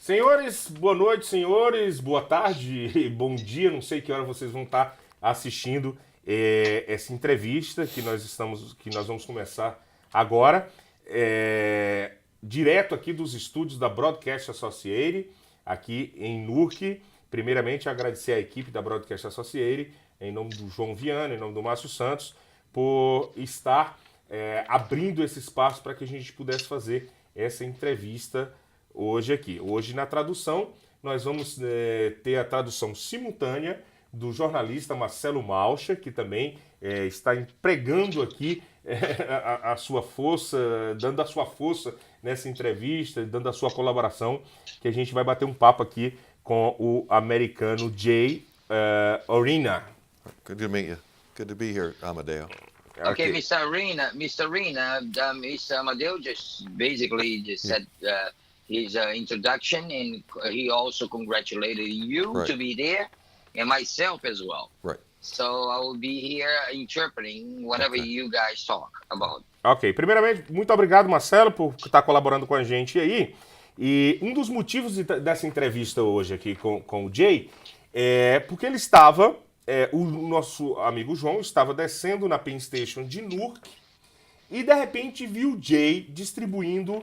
Senhores, boa noite, senhores, boa tarde, bom dia, não sei que hora vocês vão estar assistindo essa entrevista que nós vamos começar agora, direto aqui dos estúdios da Broadcast Associated, aqui em Newark. Primeiramente, agradecer à equipe da Broadcast Associated, em nome do João Viana, em nome do Márcio Santos, por estar abrindo esse espaço para que a gente pudesse fazer essa entrevista hoje aqui. Hoje, na tradução, nós vamos ter a tradução simultânea do jornalista Marcello Malcher, que também está empregando aqui a sua força, dando a sua força nessa entrevista, dando a sua colaboração, que a gente vai bater um papo aqui com o americano Jair Bolsonaro. Good to meet you. Good to be here, Amadeu. Okay, Mr. Arena, Mr. Amadeu just said his introduction, and he also congratulated you Right. to be there, and myself as well. Right. So I will be here interpreting whatever Okay. you guys talk about. Ok, primeiramente, muito obrigado, Marcelo, por estar colaborando com a gente aí. E um dos motivos dessa entrevista hoje aqui com o Jay é porque ele estava, o nosso amigo João estava descendo na Penn Station de Newark e de repente viu o Jay distribuindo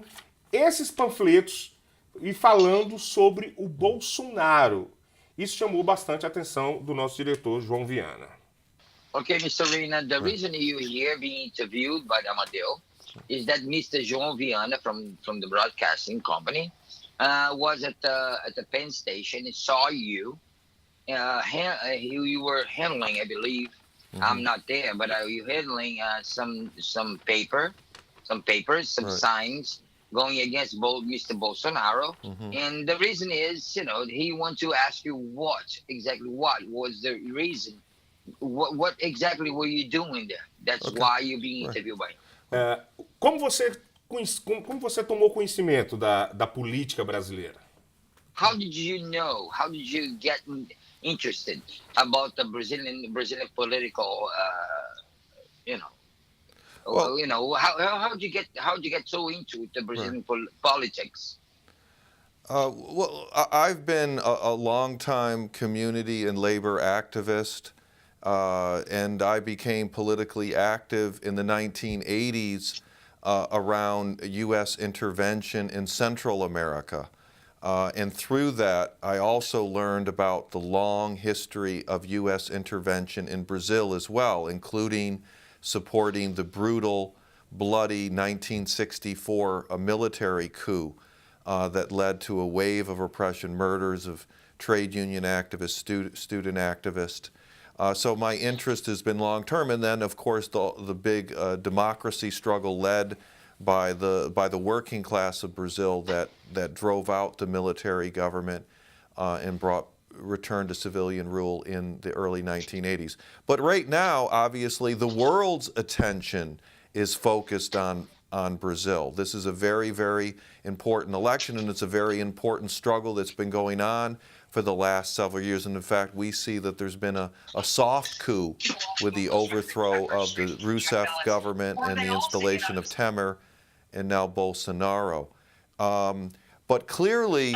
esses panfletos e falando sobre o Bolsonaro. Isso chamou bastante a atenção do nosso diretor, João Viana. Okay, Mr. Arena, the reason you're here being interviewed by Amadeu is that Mr. João Viana from the broadcasting company was at the Penn Station and saw you. You were handling, I believe. Mm-hmm. I'm not there, but you handling some papers, some Right. signs going against Mr. Bolsonaro. Mm-hmm. And the reason is, he wants to ask you what was the reason. What exactly were you doing there? That's Okay. why you're being Right. interviewed by him. Como você tomou conhecimento da política brasileira? How did you know? How did you get interested about the Brazilian political? Well- How'd you get so into the Brazilian politics? Well, I've been a long-time community and labor activist, and I became politically active in the 1980s around U.S. intervention in Central America. And through that, I also learned about the long history of U.S. intervention in Brazil as well, including supporting the brutal, bloody 1964 military coup that led to a wave of repression, murders of trade union activists, student activists. So my interest has been long-term, and then of course the big democracy struggle led by the working class of Brazil that drove out the military government and brought return to civilian rule in the early 1980s. But right now, obviously, the world's attention is focused on Brazil. This is a very, very important election, and it's a very important struggle that's been going on for the last several years. And in fact, we see that there's been a soft coup with the overthrow of the Rousseff government and the installation of Temer and now Bolsonaro. But clearly,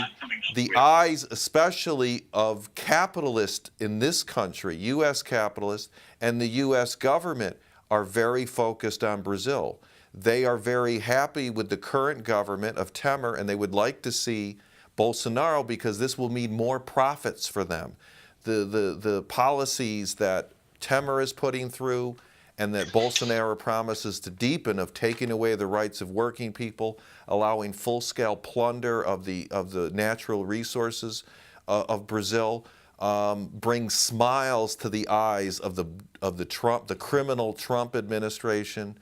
the eyes, especially of capitalists in this country, U.S. capitalists, and the U.S. government are very focused on Brazil. They are very happy with the current government of Temer, and they would like to see Bolsonaro because this will mean more profits for them. The policies that Temer is putting through and that Bolsonaro promises to deepen, of taking away the rights of working people, allowing full-scale plunder of the natural resources of Brazil, brings smiles to the eyes of the criminal Trump administration,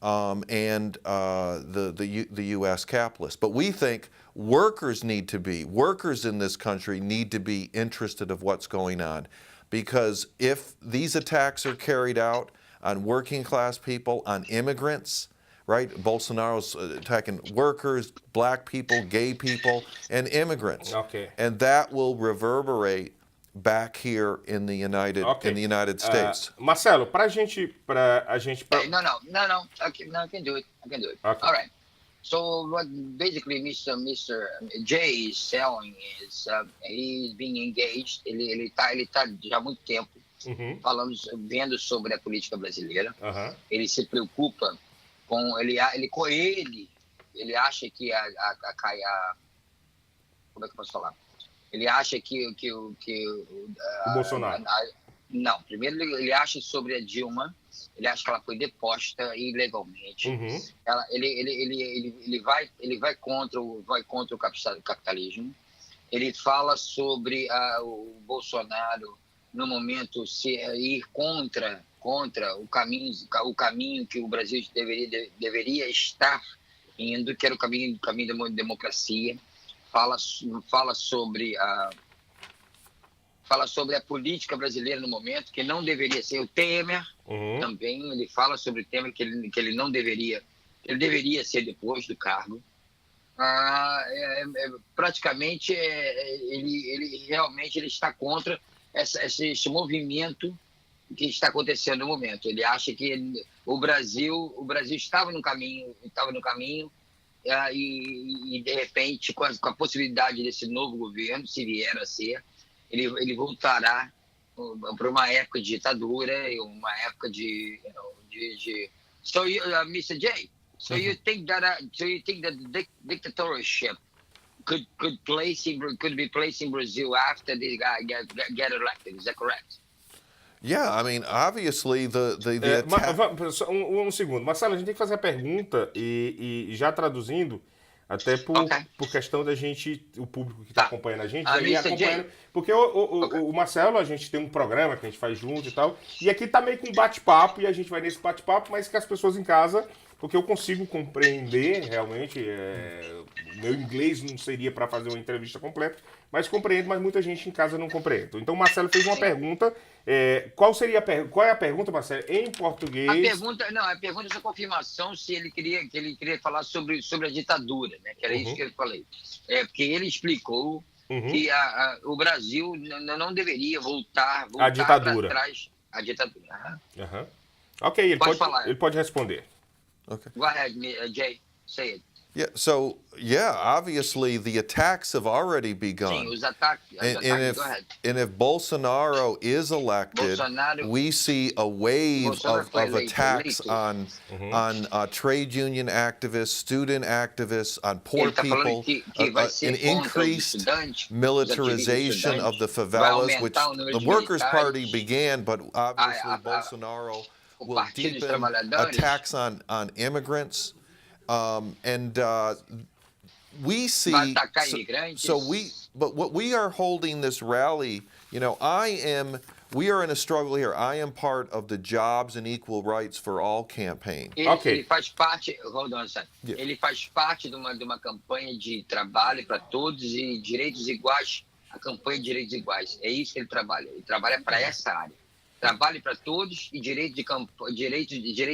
and the U.S. capitalists. But we think workers in this country need to be interested of what's going on, because if these attacks are carried out on working class people, on immigrants, right? Bolsonaro's attacking workers, black people, gay people, and immigrants. Okay. And that will reverberate back here in the United States. Marcelo, pra gente. No, I can do it. Okay. All right. So what basically Mr. Jay is selling is he's being engaged. Ele tá já há muito tempo vendo sobre a política brasileira. Ele se preocupa com ele acha que como é que eu posso falar? Ele acha que o Bolsonaro. Não, primeiro ele acha sobre a Dilma. Ele acha que ela foi deposta ilegalmente. Ele vai contra o capitalismo. Ele fala sobre o Bolsonaro no momento ir contra o caminho que o Brasil deveria estar indo, que era o caminho da democracia. Fala sobre a política brasileira no momento, que não deveria ser o Temer. Também ele fala sobre o Temer, que ele não deveria, ele deveria ser depois do cargo. Praticamente, ele realmente está contra esse movimento que está acontecendo no momento. Ele acha que o Brasil estava no caminho, e de repente, com a possibilidade desse novo governo, se vier a ser, ele voltará para uma época de ditadura e uma época de So, Mr. J, you think that dictatorship could be placed in Brazil after this guy get elected? Is that correct? Yeah, I mean, obviously the Um segundo, Marcelo, a gente tem que fazer a pergunta e já traduzindo. Até por questão da gente, o público que está acompanhando a gente, ir acompanhando. Porque o Marcelo, a gente tem um programa que a gente faz junto e tal. E aqui tá meio com um bate-papo, e a gente vai nesse bate-papo, mas que as pessoas em casa, porque eu consigo compreender realmente. Meu inglês não seria para fazer uma entrevista completa, mas compreendo, mas muita gente em casa não compreende. Então o Marcelo fez uma pergunta. Qual é a pergunta, Marcelo? Em português. A pergunta é essa confirmação se ele queria falar sobre a ditadura, né? Que era isso que eu falei. Porque ele explicou que o Brasil não deveria voltar a ditadura. Para trás. A ditadura. Ok, ele falar. Ele pode responder. Okay. Go ahead, Jay. Say it. Yeah, so, obviously the attacks have already begun. Sim, os ataques. Go ahead. And if Bolsonaro is elected, we see a wave of attacks on trade union activists, student activists, on poor people, an increased militarization of the favelas, which the Workers' Party began, but obviously Bolsonaro will deepen attacks on immigrants. We see, but what we are holding this rally, we are in a struggle here. I am part of the Jobs and Equal Rights for All campaign. Ele faz parte, ele faz parte de uma campanha de trabalho para todos e direitos iguais, a campanha de direitos iguais. É isso que ele trabalha para essa área. Trabalho para todos e direitos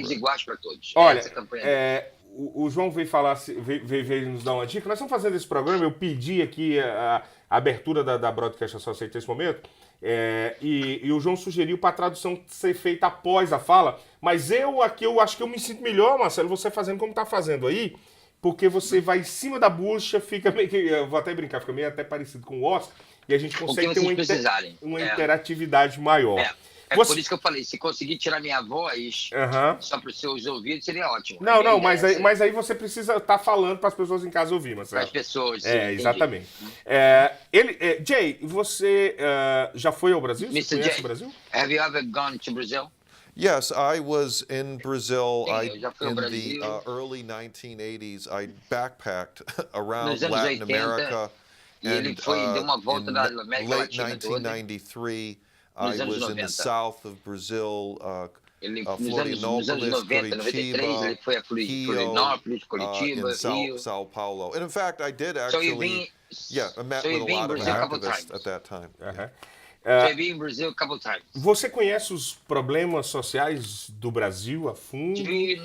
iguais para todos. Olha, essa campanha o João veio nos dar uma dica. Nós estamos fazendo esse programa, eu pedi aqui a abertura da Broadcast Associates nesse momento, e o João sugeriu para a tradução ser feita após a fala, mas eu acho que eu me sinto melhor, Marcelo, você fazendo como está fazendo aí, porque você vai em cima da bucha, fica meio que, eu vou até brincar, fica meio até parecido com o Oscar, e a gente consegue ter uma interatividade maior. Por isso que eu falei, se conseguir tirar minha voz só para os seus ouvidos, seria ótimo. Não, mas aí você precisa estar falando para as pessoas em casa ouvir, Marcelo. Para as pessoas, sim, exatamente. Jay, você já foi ao Brasil? Você conhece o Brasil? Have you ever gone to Brazil? Yes, I was in Brazil in the early 1980s. I backpacked around Latin America. And ele deu uma volta da América late 1993. I was in the south of Brazil, Florianópolis, Curitiba, Rio, and Sao Paulo. And in fact, I did actually, I met with a lot of activists at that time. So you've been in Brazil a couple times. Você conhece os problemas sociais do Brasil a fundo? Do you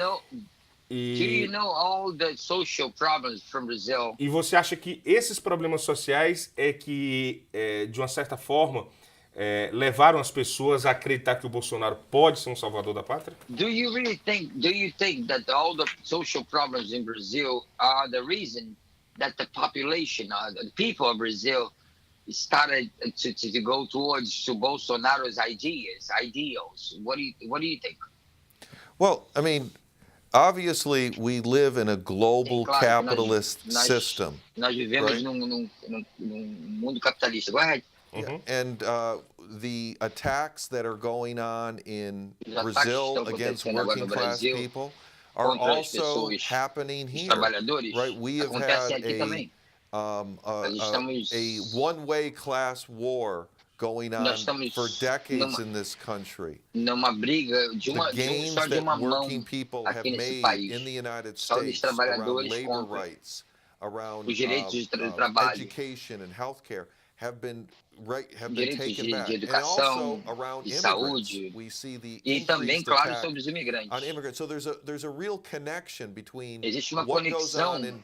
know all the social problems from Brazil? E você acha que esses problemas sociais é que, de uma certa forma, levaram as pessoas a acreditar que o Bolsonaro pode ser um salvador da pátria? Do you think that all the social problems in Brazil are the reason that the population, the people of Brazil started to go towards to Bolsonaro's ideals? What do you think? Well, I mean, obviously we live in a global capitalist system. Nós vivemos right? num mundo capitalista. Go ahead. Yeah. And the attacks that are going on in Brazil against working class people are also happening here. Right? We have had a one-way class war going on for decades in this country. The gains that working people have made in the United States around labor rights, around education and healthcare have been taken back. And also around immigrants, we see the increased attack on immigrants. So there's a real connection between what goes on in,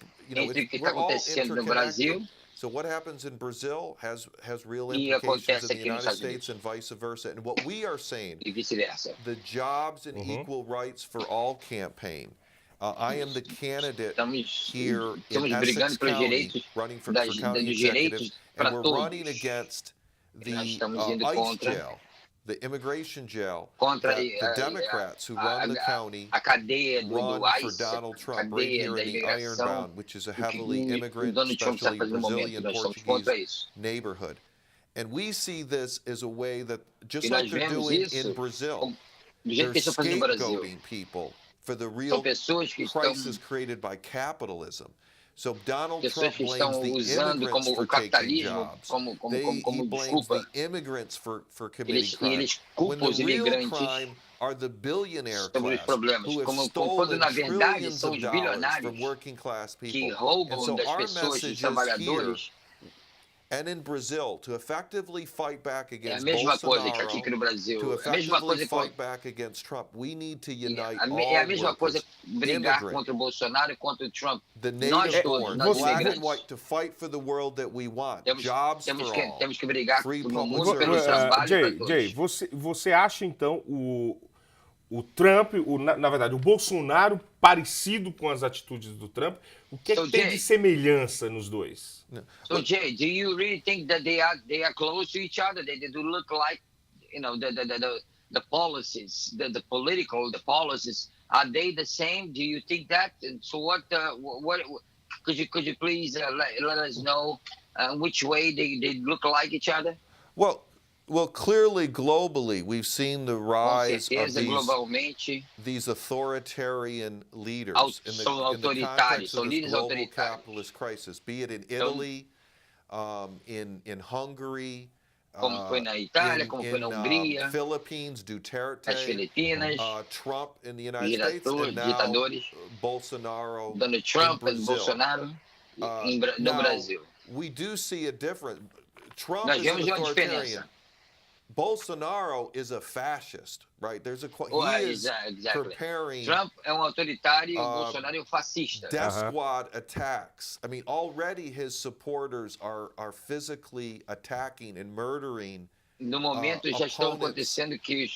we're all interconnected. So what happens in Brazil has real implications in the United States and vice versa. And what we are saying, the Jobs and Equal Rights for All campaign, I am the candidate here in Essex County, running for county executive, and we're running against the ICE jail, the immigration jail, that the Democrats who run the county run for Donald Trump right here in the Ironbound, which is a heavily immigrant, especially Brazilian, Portuguese neighborhood. And we see this as a way that, just like they're doing in Brazil, they're scapegoating people for the real crisis created by capitalism. So Donald Trump blames the immigrants for taking jobs. He blames the immigrants for committing crime. When the real crime are the billionaire class who have stolen trillions of dollars from working class people. And so our message is here and in Brazil to effectively fight back against Bolsonaro, to effectively fight back against Trump, we need to unite all workers, immigrants, the native-born, black and white, to fight for the world that we want. Jobs for all, free public services. Jay, você acha então o Trump, na verdade, o Bolsonaro parecido com as atitudes do Trump? O que é que tem de semelhança nos dois? So Jay, do you really think that they are close to each other? They do look like, the policies, the political, the policies, are they the same? Do you think that? And so what could you please let us know which way they look like each other? Well, clearly, globally, we've seen the rise of these authoritarian leaders in the context of this global capitalist crisis, be it in Italy, in Hungary, in Philippines, Duterte, Trump in the United States, and now Bolsonaro Donald Trump in Brazil. No Brasil. We do see a difference. Trump is an authoritarian. Bolsonaro is a fascist, right? He is preparing Trump é autoritário, Bolsonaro é fascista. Death squad attacks. I mean, already his supporters are physically attacking and murdering. No momento já estão acontecendo que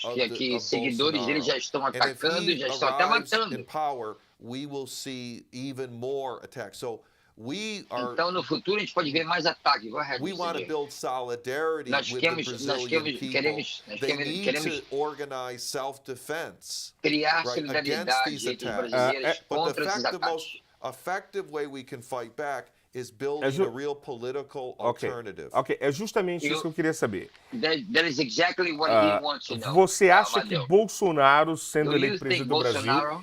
seguidores dele já estão atacando, já estão até matando. In power, we will see even more attacks. So então, no futuro, a gente pode ver mais ataques. We want to build solidarity with the Brazilian people. They need to organize self-defense against these attacks. But the most effective way we can fight back is building a real political alternative. Ok, é justamente isso que eu queria saber. That is exactly what he wants to know. Você acha que Bolsonaro, sendo eleito presidente do Brasil,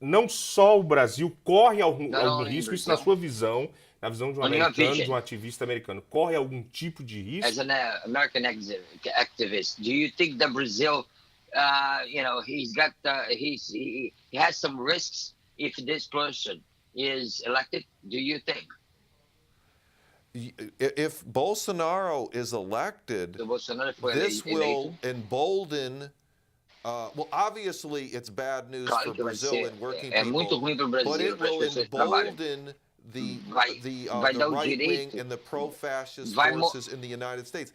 não só o Brasil corre algum risco, isso na sua visão, na visão de um americano, de um ativista americano, corre algum tipo de risco? As an American activist, do you think that Brazil, he has some risks if this person is elected? Do you think? If Bolsonaro is elected, this will embolden. Well, obviously, it's bad news for Brazil and working people, but it will embolden vai dar o right direito, wing and the pro-fascist vai forces in the United States.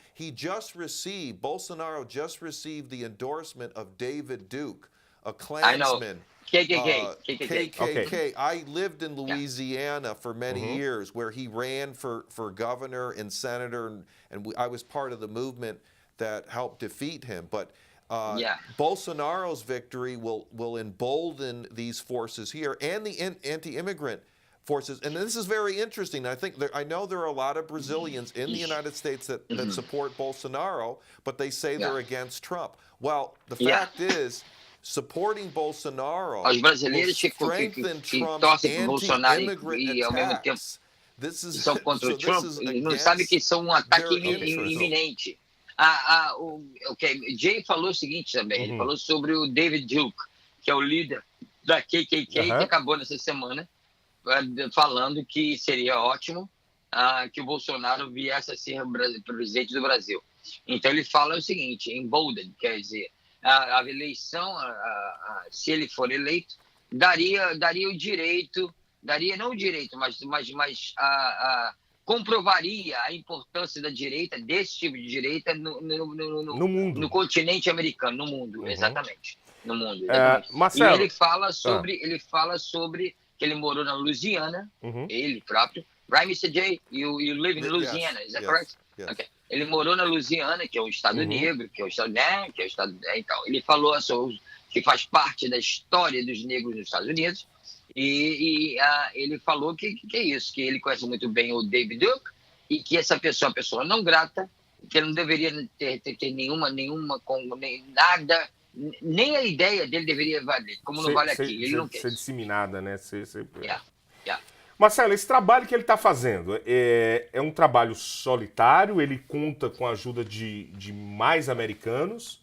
Bolsonaro just received the endorsement of David Duke, a Klansman. KKK. I lived in Louisiana for many years, where he ran for governor and senator, and I was part of the movement that helped defeat him. But Bolsonaro's victory will embolden these forces here and the anti-immigrant forces. And this is very interesting. I know there are a lot of Brazilians in the United States that support Bolsonaro, but they say they're against Trump. Well, the fact is, supporting Bolsonaro will strengthen Trump's anti-immigrant attacks. São contra o Trump, não sabe que são um ataque iminente. Jay falou o seguinte também, ele falou sobre o David Duke, que é o líder da KKK, que acabou nessa semana falando que seria ótimo que o Bolsonaro viesse a ser presidente do Brasil. Então ele fala o seguinte, emboldened, quer dizer, a eleição, se ele for eleito, daria o direito, não o direito, mas comprovaria a importância da direita, desse tipo de direita, no mundo, no continente americano, no mundo, exatamente, no mundo. Marcello, e ele fala sobre que ele morou na Louisiana, ele próprio. Right, Mr. J? You live in Louisiana, is that correct? Yes. Okay. Ele morou na Louisiana, que é um estado negro, que é o estado, que é o estado, então, ele falou que faz parte da história dos negros nos Estados Unidos, e ele falou que é isso, que ele conhece muito bem o David Duke, e que essa pessoa é uma pessoa não grata, que ele não deveria ter nenhuma nada, nem a ideia dele deveria valer, como não vale aqui, ele não quer. Ser disseminada, né? Yeah. Marcello, esse trabalho que ele está fazendo é um trabalho solitário, ele conta com a ajuda de mais americanos.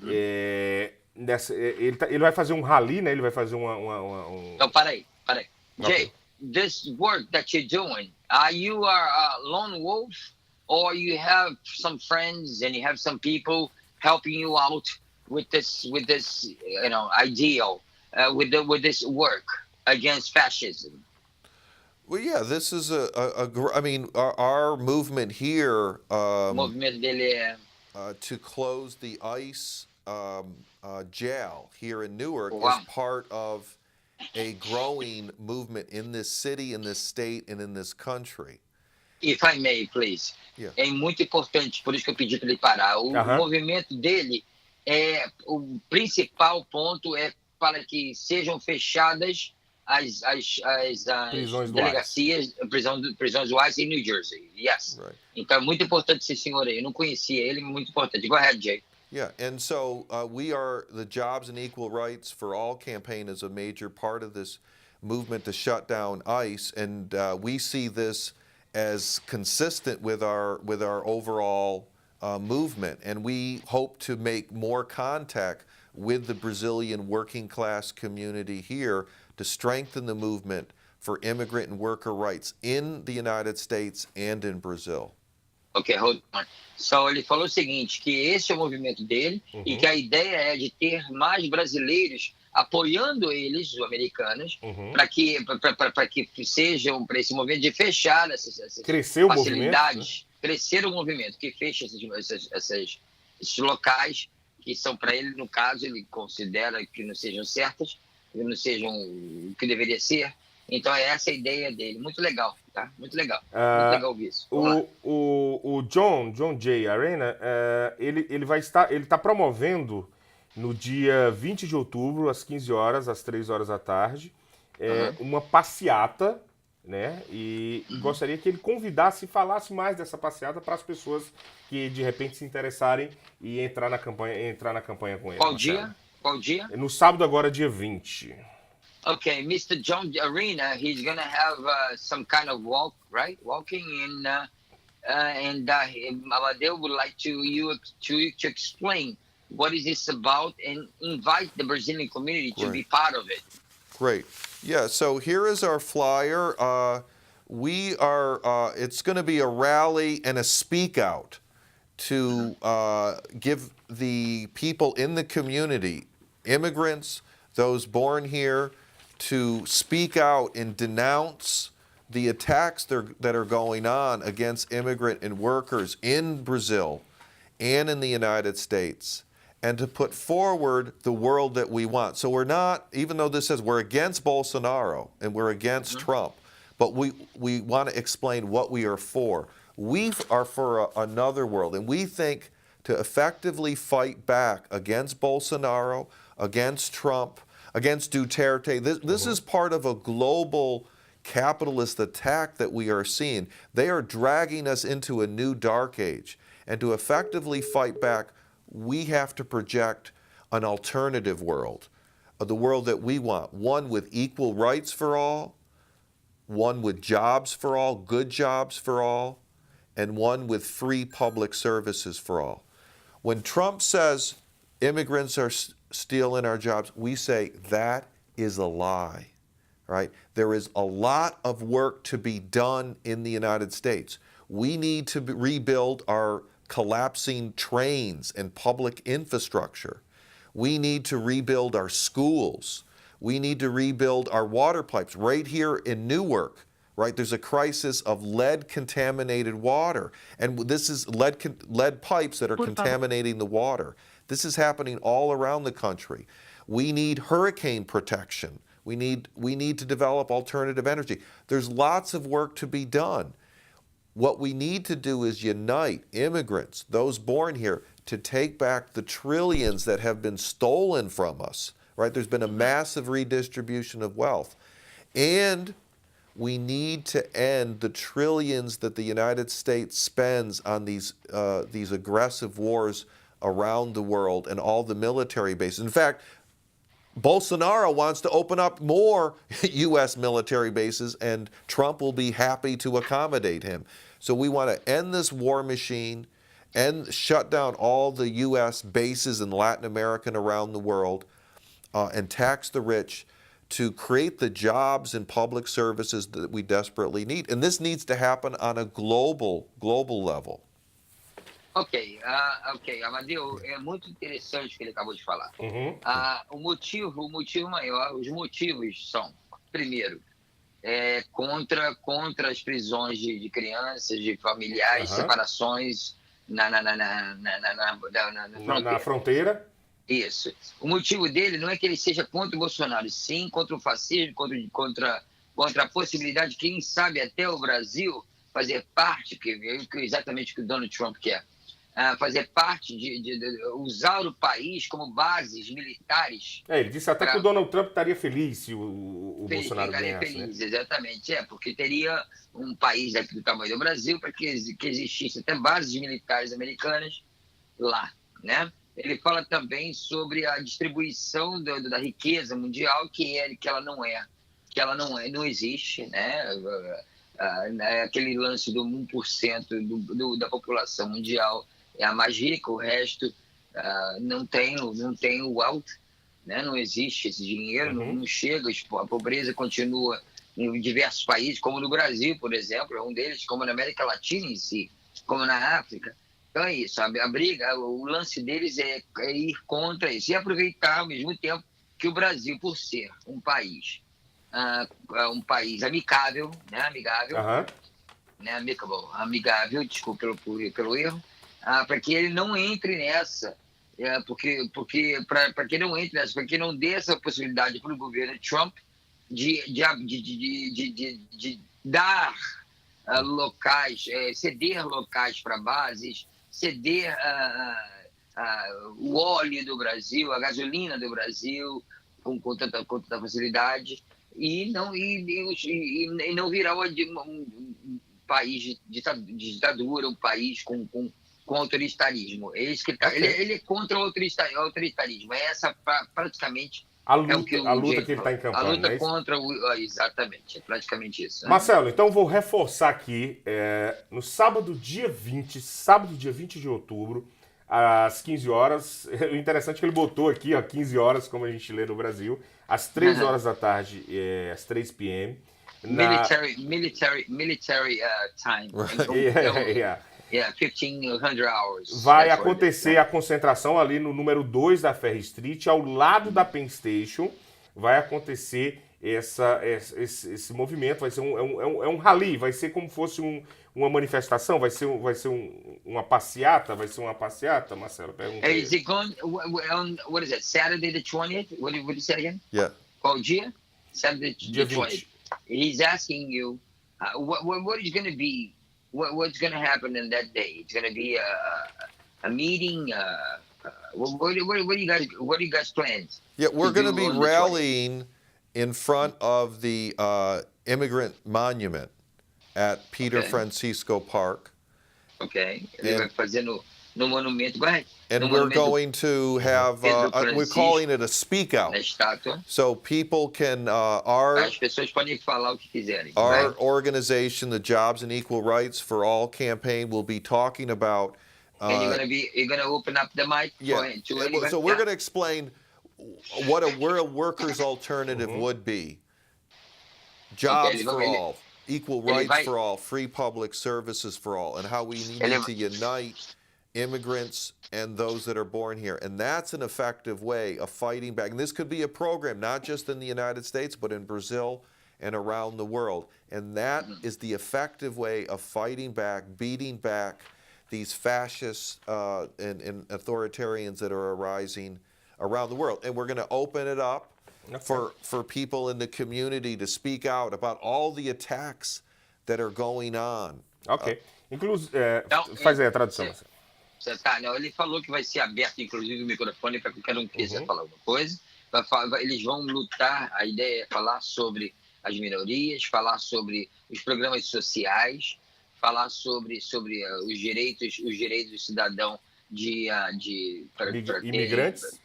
Ele vai fazer um rally, né? Ele vai fazer Então, para aí. Jay, this work that you're doing, you are a lone wolf, or you have some friends and you have some people helping you out with this ideal, with this work against fascism? Well, yeah, this is I mean, our movement here movimento dele to close the ICE jail here in Newark is part of a growing movement in this city, in this state, and in this country. If I may, please. Yeah. É muito importante, por isso que eu pedi para ele parar. O movimento dele, o principal ponto é para que sejam fechadas as delegacias, prisões do ICE em New Jersey. Yes. Right. Então é muito importante esse senhor aí. Eu não conhecia ele, muito importante. Go ahead, Jay. Yeah, and so the Jobs and Equal Rights for All campaign is a major part of this movement to shut down ICE, and we see this as consistent with our overall movement, and we hope to make more contact with the Brazilian working class community here to strengthen the movement for immigrant and worker rights in the United States and in Brazil. Ok, hold on. So, ele falou o seguinte, que esse é o movimento dele e que a ideia é de ter mais brasileiros apoiando eles, os americanos, para que sejam, para esse movimento de fechar essas facilidades, crescer o movimento, que feche esses locais que são para ele, no caso, ele considera que não sejam certas, que não sejam o que deveria ser. Então, essa é a ideia dele. Muito legal, tá? Muito legal. Muito legal ouvir isso. O John J. Arena, ele está promovendo no dia 20 de outubro, às 15 horas, às 3 horas da tarde, uma passeata, né? E gostaria que ele convidasse e falasse mais dessa passeata para as pessoas que, de repente, se interessarem e entrar na campanha com ele. Qual dia? No sábado agora, dia 20. Okay, Mr. John Arena, he's going to have some kind of walking in, and Amadeu would like you to explain what is this about and invite the Brazilian community to be part of it. Great. Yeah, so here is our flyer. It's going to be a rally and a speak out to give the people in the community, immigrants, those born here, to speak out and denounce the attacks that are going on against immigrant and workers in Brazil and in the United States, and to put forward the world that we want. So we're not, even though this says we're against Bolsonaro and we're against Trump, but we want to explain what we are for. We are for another world, and we think to effectively fight back against Bolsonaro, against Trump, against Duterte. This is part of a global capitalist attack that we are seeing. They are dragging us into a new dark age. And to effectively fight back, we have to project an alternative world, the world that we want, one with equal rights for all, one with jobs for all, good jobs for all, and one with free public services for all. When Trump says immigrants are stealing our jobs, we say that is a lie, right? There is a lot of work to be done in the United States. We need to rebuild our collapsing trains and public infrastructure. We need to rebuild our schools. We need to rebuild our water pipes. Right here in Newark, right, there's a crisis of lead-contaminated water. And this is lead pipes that are contaminating the water. This is happening all around the country. We need hurricane protection. We need to develop alternative energy. There's lots of work to be done. What we need to do is unite immigrants, those born here, to take back the trillions that have been stolen from us, right? There's been a massive redistribution of wealth. And we need to end the trillions that the United States spends on these aggressive wars around the world and all the military bases. In fact, Bolsonaro wants to open up more U.S. military bases, and Trump will be happy to accommodate him. So we want to end this war machine and shut down all the U.S. bases in Latin America and around the world, and tax the rich to create the jobs and public services that we desperately need. And this needs to happen on a global level. Ok, Amadeu, é muito interessante o que ele acabou de falar. O motivo maior, os motivos são, primeiro, contra as prisões de crianças, de familiares, separações na fronteira. Isso. O motivo dele não é que ele seja contra o Bolsonaro, sim contra o fascismo, contra a possibilidade de, quem sabe, até o Brasil fazer parte, exatamente o que o Donald Trump quer, fazer parte de usar o país como bases militares. Ele disse até que o Donald Trump estaria feliz se o Bolsonaro ganhasse. Feliz, né? Exatamente, porque teria um país do tamanho do Brasil para que existisse até bases militares americanas lá, né? Ele fala também sobre a distribuição da riqueza mundial, que ela não existe, né? Aquele lance do 1% da população mundial é a mais rica, o resto não tem o wealth, né? Não existe esse dinheiro, não chega, a pobreza continua em diversos países, como no Brasil, por exemplo, é um deles, como na América Latina em si, como na África. Então é isso, a briga, o lance deles é ir contra isso e aproveitar ao mesmo tempo que o Brasil, por ser um país amigável, né, amigável, desculpa pelo erro, para que ele não entre nessa, para que não entre nessa, para que não dê essa possibilidade para o governo Trump de dar locais, ceder locais para bases, ceder o óleo do Brasil, a gasolina do Brasil com tanta facilidade e não virar um país de ditadura, um país com autoritarismo. É isso que ele é contra o autoritarismo. Essa praticamente a luta que ele está encampando. A luta contra exatamente, é praticamente isso. Né? Marcelo, então vou reforçar aqui, no sábado, dia 20 de outubro, às 15 horas. O interessante é que ele botou aqui, 15 horas, como a gente lê no Brasil, às 3 horas da tarde, às 3 p.m. Military time. Yeah, 1500 hours. Vai acontecer a concentração ali no número 2 da Ferry Street, ao lado da Penn Station. Vai acontecer esse movimento, vai ser um rally, vai ser como fosse uma manifestação, vai ser uma passeata, Marcelo? Pergunta aí. Is it going on, what is it, Saturday the 20th? What did you say again? Yeah. Qual dia? Saturday Dia the 20th. 20. He's asking you, what is going to be, what's going to happen in that day? It's going to be a meeting. What do you guys plan? Yeah, we're to going to do be on the 20th? rallying in front of the immigrant monument at Peter Okay. Francisco Park. Ok. Ele vai fazer no monumento, vai. And no we're monumento going to have, Pedro we're Francisco, calling it a speak na out. estátua. So people can, our As pessoas podem falar o que quiserem. Vai. Our organization, the Jobs and Equal Rights for All campaign, will be talking about. And you're gonna open up the mic Yeah. to anybody? So we're going to explain where a workers' alternative would be. Jobs for all, equal rights for all, free public services for all, and how we need to unite immigrants and those that are born here. And that's an effective way of fighting back. And this could be a program, not just in the United States, but in Brazil and around the world. And that is the effective way of fighting back, beating back these fascists and authoritarians that are arising around the world. And we're going to open it up for people in the community to speak out about all the attacks that are going on. Ok. Faz aí a tradução. Tá, não, ele falou que vai ser aberto, inclusive, o microfone para qualquer um que quiser falar alguma coisa. Eles vão lutar, a ideia é falar sobre as minorias, falar sobre os programas sociais, falar sobre os direitos do cidadão imigrantes.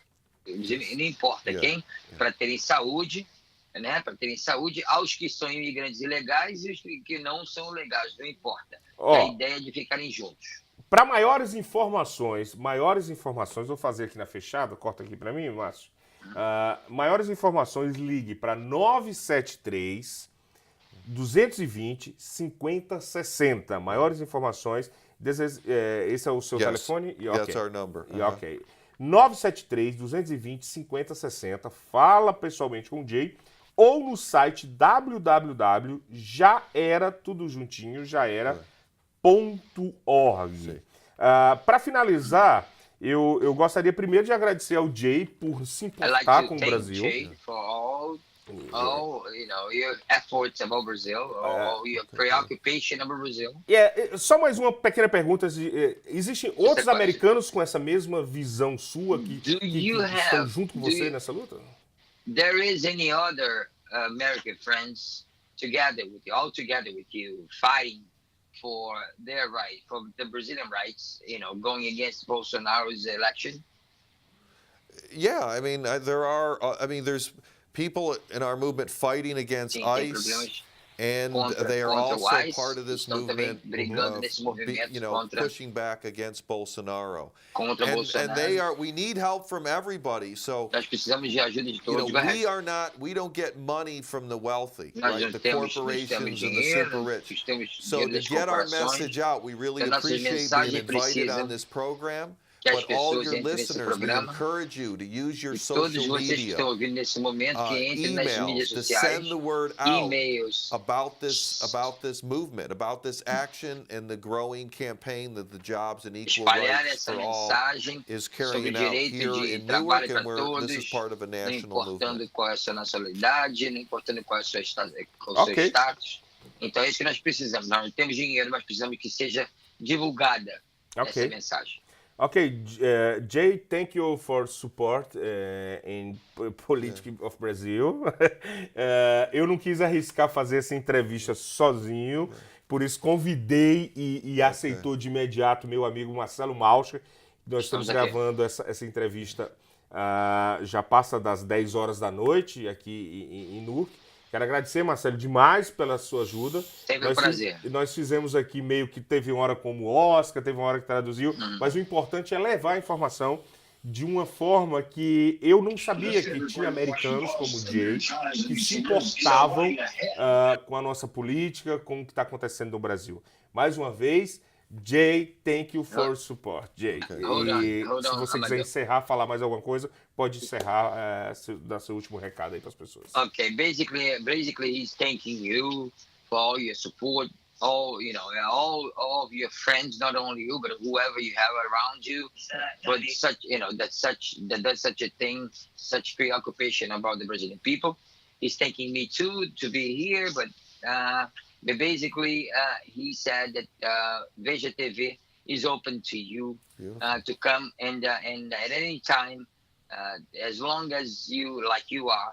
Não importa quem, para terem saúde, né? Para terem saúde, aos que são imigrantes ilegais e os que não são legais, não importa. A ideia é de ficarem juntos. Para maiores informações, vou fazer aqui na fechada, corta aqui para mim, Márcio. Maiores informações, ligue para 973 220 5060. Maiores informações, esse é o seu telefone? That's our number. Ok. 973 220 5060. Fala pessoalmente com o Jay ou no site jaera.org. Para finalizar, eu gostaria primeiro de agradecer ao Jay por se importar com o Brasil. Jay for all your efforts about Brazil, all your preoccupation about Brazil. Só mais uma pequena pergunta. Existem outros americanos com essa mesma visão sua que estão junto com você nessa luta? There is any other American friends all together with you, fighting for their right, for the Brazilian rights, going against Bolsonaro's election? Yeah, I mean, there's people in our movement fighting against ICE, and they are also part of this movement, pushing back against Bolsonaro. And we need help from everybody. So, nós precisamos de ajuda de todos. We don't get money from the wealthy, right? The corporations and the super rich. So to get our message out, we really appreciate being invited on this program. But all your listeners, we encourage you to use your social media, emails, to send the word out about this movement, about this action and the growing campaign that the Jobs and Equal Rights for All is carrying out here in Newark, and this is part of a national movement. Qual é a sua nacionalidade, não importando qual é o seu status. Então é isso que nós precisamos. Nós não temos dinheiro, mas precisamos que seja divulgada essa mensagem. Okay, Jay, thank you for support in politics of Brazil. Eu não quis arriscar fazer essa entrevista sozinho, por isso convidei e aceitou de imediato meu amigo Marcello Malcher. Nós estamos gravando essa entrevista, já passa das 10 horas da noite aqui em Newark. Quero agradecer, Marcelo, demais pela sua ajuda. Sempre um prazer. Nós fizemos aqui meio que teve uma hora como Oscar, teve uma hora que traduziu, mas o importante é levar a informação de uma forma que eu não sabia que tinha americanos como o Jay que se importavam com a nossa política, com o que está acontecendo no Brasil. Mais uma vez, Jay, thank you for support, Jay. Hold on, E hold se on, você quiser Amadeu. encerrar, falar mais alguma coisa, pode encerrar, dar seu último recado aí para as pessoas. Okay, basically, he's thanking you for all your support, all of your friends, not only you, but whoever you have around you, for such, that's such a thing, such preoccupation about the Brazilian people. He's thanking me too to be here, but basically, he said that Veja TV is open to you to come and at any time, as long as you are,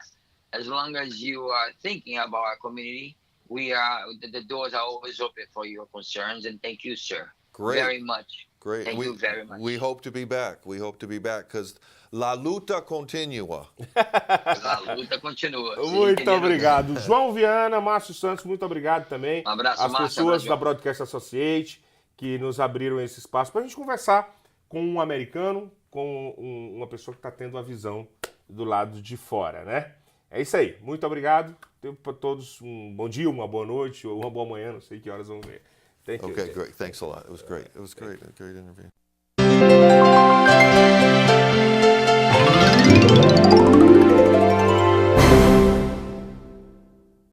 as long as you are thinking about our community, the doors are always open for your concerns. And thank you, sir, very much. Great. Thank you very much. We hope to be back. We hope to be back because la luta continua. A luta continua. Muito obrigado. João Viana, Márcio Santos, muito obrigado também. Um abraço, As Márcio, pessoas abraço. da Broadcast Associate que nos abriram esse espaço para a gente conversar com um americano, com uma pessoa que está tendo a visão do lado de fora, né? É isso aí. Muito obrigado. Tenho para todos um bom dia, uma boa noite ou uma boa manhã. Não sei que horas vão ver. Thank you. Okay, great. Thanks a lot. It was great. It was great. A great interview.